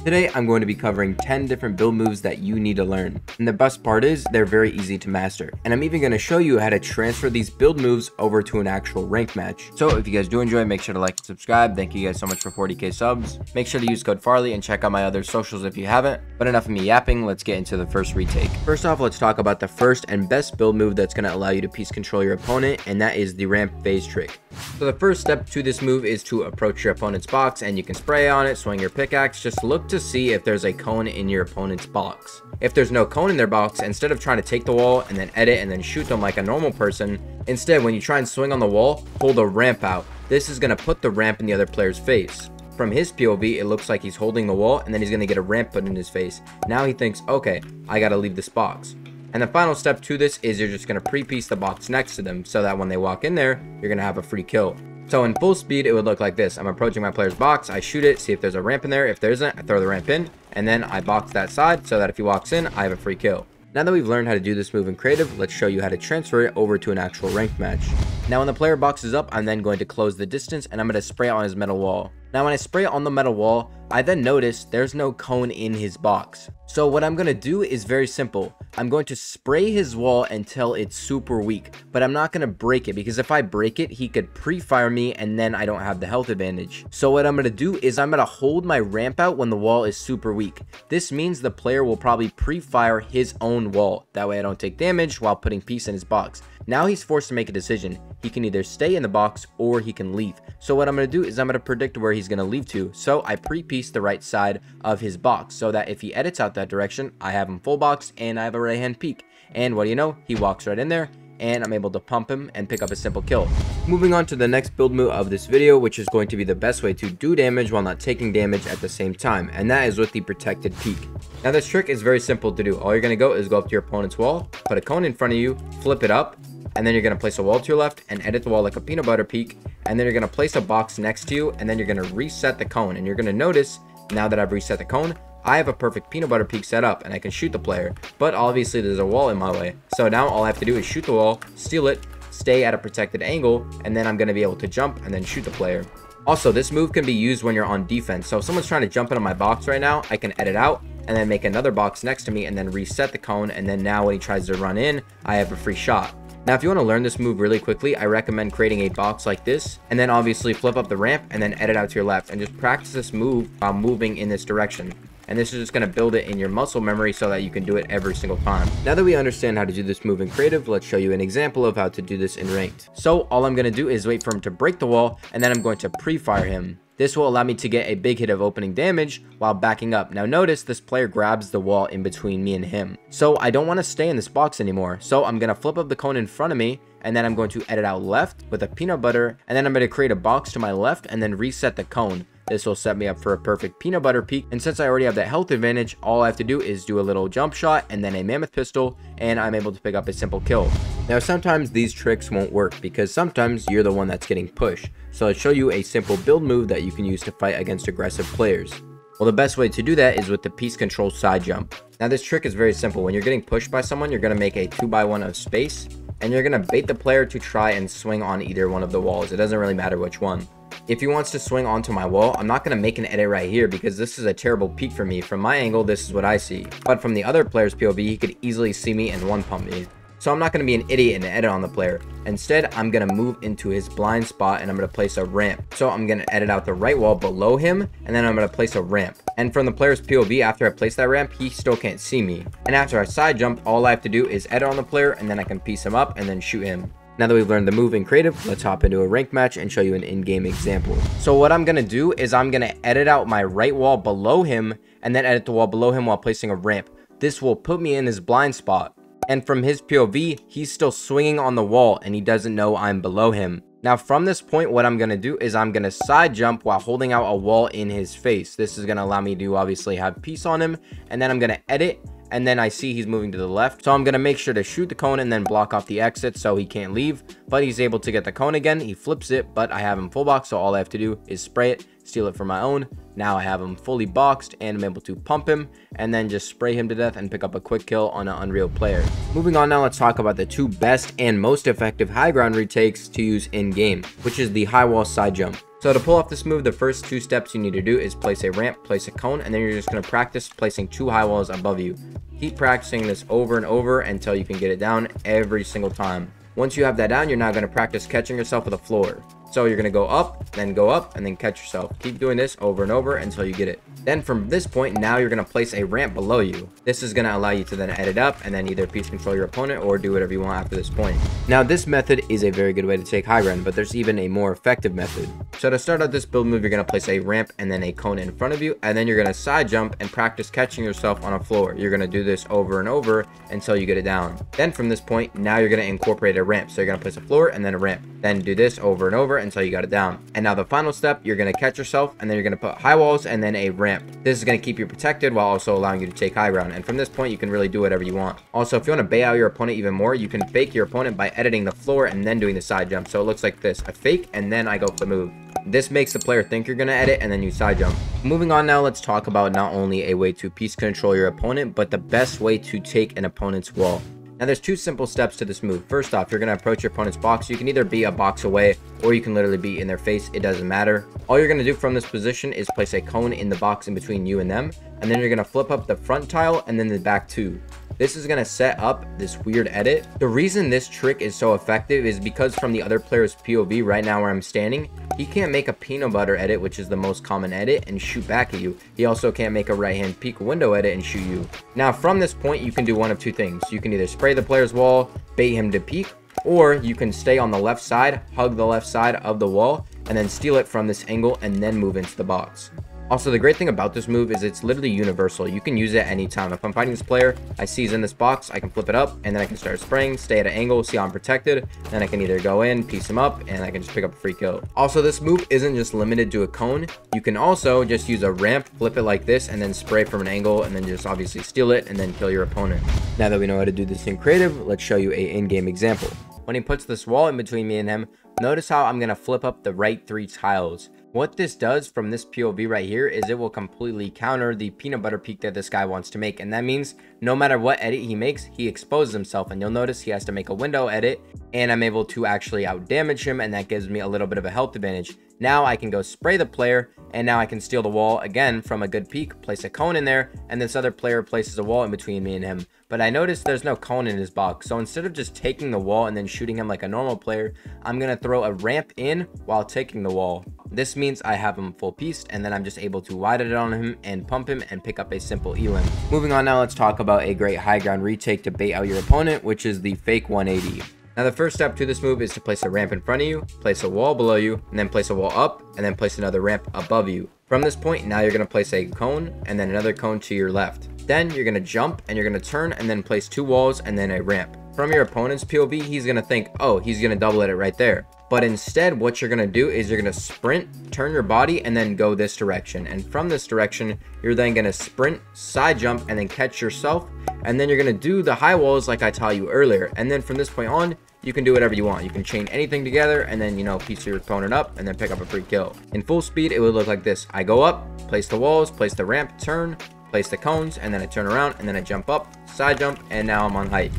Today, I'm going to be covering 10 different build moves that you need to learn. And the best part is, they're very easy to master. And I'm even going to show you how to transfer these build moves over to an actual ranked match. So if you guys do enjoy, make sure to like and subscribe. Thank you guys so much for 40k subs. Make sure to use code Farley and check out my other socials if you haven't. But enough of me yapping, let's get into the first retake. First off, let's talk about the first and best build move that's going to allow you to piece control your opponent, and that is the ramp phase trick. So the first step to this move is to approach your opponent's box, and you can spray on it, swing your pickaxe. Just look to see if there's a cone in your opponent's box. If there's no cone in their box, instead of trying to take the wall and then edit and then shoot them like a normal person, instead when you try and swing on the wall, pull the ramp out. This is going to put the ramp in the other player's face. From his POV, it looks like he's holding the wall, and then he's going to get a ramp put in his face. Now he thinks, okay, I got to leave this box. And the final step to this is you're just going to pre-piece the box next to them so that when they walk in there, you're going to have a free kill. So in full speed, it would look like this. I'm approaching my player's box, I shoot it, see if there's a ramp in there. If there isn't, I throw the ramp in, and then I box that side so that if he walks in, I have a free kill. Now that we've learned how to do this move in creative, let's show you how to transfer it over to an actual ranked match. Now when the player boxes up, I'm then going to close the distance and I'm going to spray it on his metal wall. Now when I spray it on the metal wall, I then notice there's no cone in his box. So what I'm going to do is very simple. I'm going to spray his wall until it's super weak, but I'm not going to break it, because if I break it, he could pre-fire me and then I don't have the health advantage. So what I'm going to do is I'm going to hold my ramp out when the wall is super weak. This means the player will probably pre-fire his own wall. That way I don't take damage while putting peace in his box. Now he's forced to make a decision. He can either stay in the box or he can leave. So what I'm going to do is I'm going to predict where he's going to leave to. So I pre-piece the right side of his box so that if he edits out that direction, I have him full box and I have a right hand peek. And what do you know? He walks right in there and I'm able to pump him and pick up a simple kill. Moving on to the next build move of this video, which is going to be the best way to do damage while not taking damage at the same time, and that is with the protected peek. Now this trick is very simple to do. All you're going to go is go up to your opponent's wall, put a cone in front of you, flip it up, and then you're going to place a wall to your left and edit the wall like a peanut butter peek, and then you're going to place a box next to you, and then you're going to reset the cone. And you're going to notice, now that I've reset the cone, I have a perfect peanut butter peek set up and I can shoot the player, but obviously there's a wall in my way. So now all I have to do is shoot the wall, steal it, stay at a protected angle, and then I'm going to be able to jump and then shoot the player. Also, this move can be used when you're on defense. So if someone's trying to jump into my box right now, I can edit out and then make another box next to me and then reset the cone, and then now when he tries to run in, I have a free shot. Now if you want to learn this move really quickly, I recommend creating a box like this and then obviously flip up the ramp and then edit out to your left and just practice this move while moving in this direction. And this is just going to build it in your muscle memory so that you can do it every single time. Now that we understand how to do this move in creative, let's show you an example of how to do this in ranked. So all I'm going to do is wait for him to break the wall, and then I'm going to pre-fire him. This will allow me to get a big hit of opening damage while backing up. Now notice this player grabs the wall in between me and him. So I don't want to stay in this box anymore. So I'm going to flip up the cone in front of me, and then I'm going to edit out left with a peanut butter, and then I'm going to create a box to my left and then reset the cone. This will set me up for a perfect peanut butter peek, and since I already have that health advantage, all I have to do is do a little jump shot and then a mammoth pistol, and I'm able to pick up a simple kill. Now sometimes these tricks won't work because sometimes you're the one that's getting pushed. So I'll show you a simple build move that you can use to fight against aggressive players. Well, the best way to do that is with the piece control side jump. Now this trick is very simple. When you're getting pushed by someone, you're going to make a 2x1 of space, and you're going to bait the player to try and swing on either one of the walls. It doesn't really matter which one. If he wants to swing onto my wall, I'm not going to make an edit right here because this is a terrible peek for me. From my angle, this is what I see. But from the other player's POV, he could easily see me and one pump me. So I'm not going to be an idiot and edit on the player. Instead, I'm going to move into his blind spot and I'm going to place a ramp. So I'm going to edit out the right wall below him, and then I'm going to place a ramp. And from the player's POV, after I place that ramp, he still can't see me. And after I side jump, all I have to do is edit on the player, and then I can piece him up and then shoot him. Now that we've learned the move in creative, let's hop into a ranked match and show you an in-game example. So what I'm going to do is I'm going to edit out my right wall below him and then edit the wall below him while placing a ramp. This will put me in his blind spot. And from his POV, he's still swinging on the wall and he doesn't know I'm below him. Now from this point, what I'm going to do is I'm going to side jump while holding out a wall in his face. This is going to allow me to obviously have peace on him, and then I'm going to edit, and then I see he's moving to the left. So I'm going to make sure to shoot the cone and then block off the exit so he can't leave. But he's able to get the cone again. He flips it, but I have him full box. So all I have to do is spray it, steal it for my own. Now I have him fully boxed and I'm able to pump him and then just spray him to death and pick up a quick kill on an Unreal player. Moving on now, let's talk about the two best and most effective high ground retakes to use in game, which is the high wall side jump. So to pull off this move, the first 2 steps you need to do is place a ramp, place a cone, and then you're just going to practice placing 2 high walls above you. Keep practicing this over and over until you can get it down every single time. Once you have that down, you're now going to practice catching yourself with a floor. So you're going to go up, and then catch yourself. Keep doing this over and over until you get it. Then from this point, now you're going to place a ramp below you. This is going to allow you to then edit up and then either piece control your opponent or do whatever you want after this point. Now this method is a very good way to take high ground, but there's even a more effective method. So to start out this build move, you're going to place a ramp and then a cone in front of you, and then you're going to side jump and practice catching yourself on a floor. You're going to do this over and over until you get it down. Then from this point, now you're going to incorporate a ramp. So you're going to place a floor and then a ramp. Then do this over and over until you got it down. And now the final step, you're going to catch yourself and then you're going to put high walls and then a ramp. This is going to keep you protected while also allowing you to take high ground. And from this point, you can really do whatever you want. Also, if you want to bait out your opponent even more, you can fake your opponent by editing the floor and then doing the side jump. So it looks like this: a fake and then I go for the move. This makes the player think you're going to edit and then you side jump. Moving on now, let's talk about not only a way to piece control your opponent, but the best way to take an opponent's wall. Now there's 2 simple steps to this move. First off, you're going to approach your opponent's box. You can either be a box away or you can literally be in their face. It doesn't matter. All you're going to do from this position is place a cone in the box in between you and them, and then you're going to flip up the front tile and then the back 2. This is going to set up this weird edit. The reason this trick is so effective is because from the other player's POV right now where I'm standing, he can't make a peanut butter edit, which is the most common edit, and shoot back at you. He also can't make a right hand peek window edit and shoot you. Now from this point, you can do one of 2 things. You can either spray the player's wall, bait him to peek, or you can stay on the left side, hug the left side of the wall, and then steal it from this angle and then move into the box. Also, the great thing about this move is it's literally universal. You can use it anytime. If I'm fighting this player, I see he's in this box, I can flip it up, and then I can start spraying, stay at an angle, see how I'm protected. Then I can either go in, piece him up, and I can just pick up a free kill. Also, this move isn't just limited to a cone. You can also just use a ramp, flip it like this, and then spray from an angle, and then just obviously steal it, and then kill your opponent. Now that we know how to do this in creative, let's show you a in-game example. When he puts this wall in between me and him, notice how I'm going to flip up the right 3 tiles. What this does from this POV right here is it will completely counter the peanut butter peek that this guy wants to make. And that means no matter what edit he makes, he exposes himself. And you'll notice he has to make a window edit, and I'm able to actually out damage him, and that gives me a little bit of a health advantage. Now I can go spray the player, and now I can steal the wall again from a good peek, place a cone in there, and this other player places a wall in between me and him. But I noticed there's no cone in his box, so instead of just taking the wall and then shooting him like a normal player, I'm going to throw a ramp in while taking the wall. This means I have him full pieced, and then I'm just able to wide it on him and pump him and pick up a simple elim. Moving on now, let's talk about a great high ground retake to bait out your opponent, which is the fake 180. Now the first step to this move is to place a ramp in front of you, place a wall below you, and then place a wall up, and then place another ramp above you. From this point, now you're going to place a cone, and then another cone to your left. Then you're going to jump, and you're going to turn, and then place 2 walls, and then a ramp. From your opponent's POV, he's going to think, oh, he's going to double edit right there. But instead, what you're going to do is you're going to sprint, turn your body, and then go this direction. And from this direction, you're then going to sprint, side jump, and then catch yourself. And then you're going to do the high walls like I taught you earlier. And then from this point on, you can do whatever you want. You can chain anything together and then, piece your opponent up and then pick up a free kill. In full speed, it would look like this. I go up, place the walls, place the ramp, turn, place the cones, and then I turn around and then I jump up, side jump, and now I'm on height.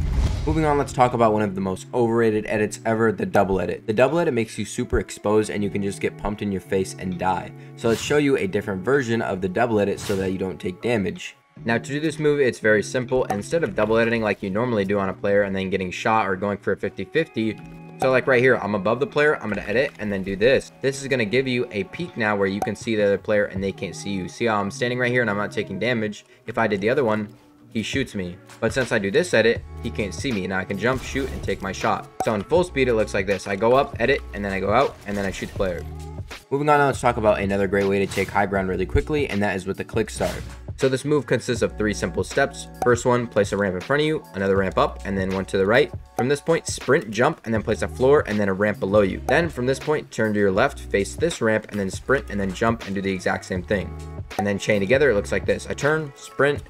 Moving on, let's talk about one of the most overrated edits ever, the double edit. The double edit makes you super exposed and you can just get pumped in your face and die. So let's show you a different version of the double edit so that you don't take damage. Now to do this move, it's very simple. Instead of double editing like you normally do on a player and then getting shot or going for a 50-50, so like right here, I'm above the player, I'm going to edit and then do this. This is going to give you a peek now where you can see the other player and they can't see you. See how I'm standing right here and I'm not taking damage? If I did the other one, he shoots me. But since I do this edit, he can't see me. Now I can jump, shoot, and take my shot. So in full speed, it looks like this. I go up, edit, and then I go out, and then I shoot the player. Moving on now, let's talk about another great way to take high ground really quickly, and that is with the click start. So this move consists of 3 simple steps. First one, place a ramp in front of you, another ramp up, and then one to the right. From this point, sprint, jump, and then place a floor, and then a ramp below you. Then from this point, turn to your left, face this ramp, and then sprint, and then jump, and do the exact same thing. And then chain together, it looks like this. I turn, sprint,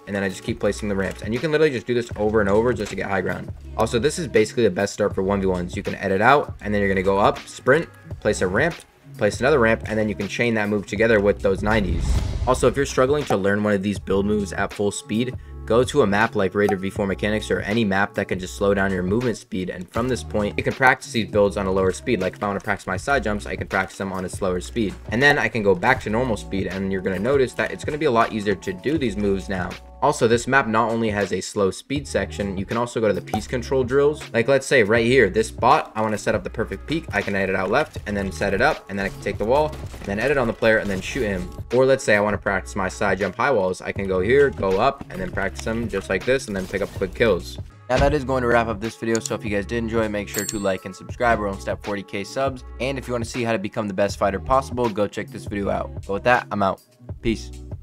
and then I just keep placing the ramps, and you can literally just do this over and over just to get high ground. Also, this is basically the best start for 1v1s. You can edit out, and then you're going to go up, sprint, place a ramp, place another ramp, and then you can chain that move together with those 90s. Also, if you're struggling to learn one of these build moves at full speed, go to a map like Raider V4 Mechanics or any map that can just slow down your movement speed, and from this point you can practice these builds on a lower speed. Like if I want to practice my side jumps, I can practice them on a slower speed, and then I can go back to normal speed, and you're going to notice that it's going to be a lot easier to do these moves now. Also, this map not only has a slow speed section, you can also go to the piece control drills. Like let's say right here, this spot, I want to set up the perfect peak. I can edit out left and then set it up, and then I can take the wall and then edit on the player and then shoot him. Or let's say I want to practice my side jump high walls. I can go here, go up, and then practice them just like this, and then pick up quick kills. Now that is going to wrap up this video, so if you guys did enjoy, make sure to like and subscribe. We're almost at 40k subs, and if you want to see how to become the best fighter possible, go check this video out. But with that, I'm out. Peace.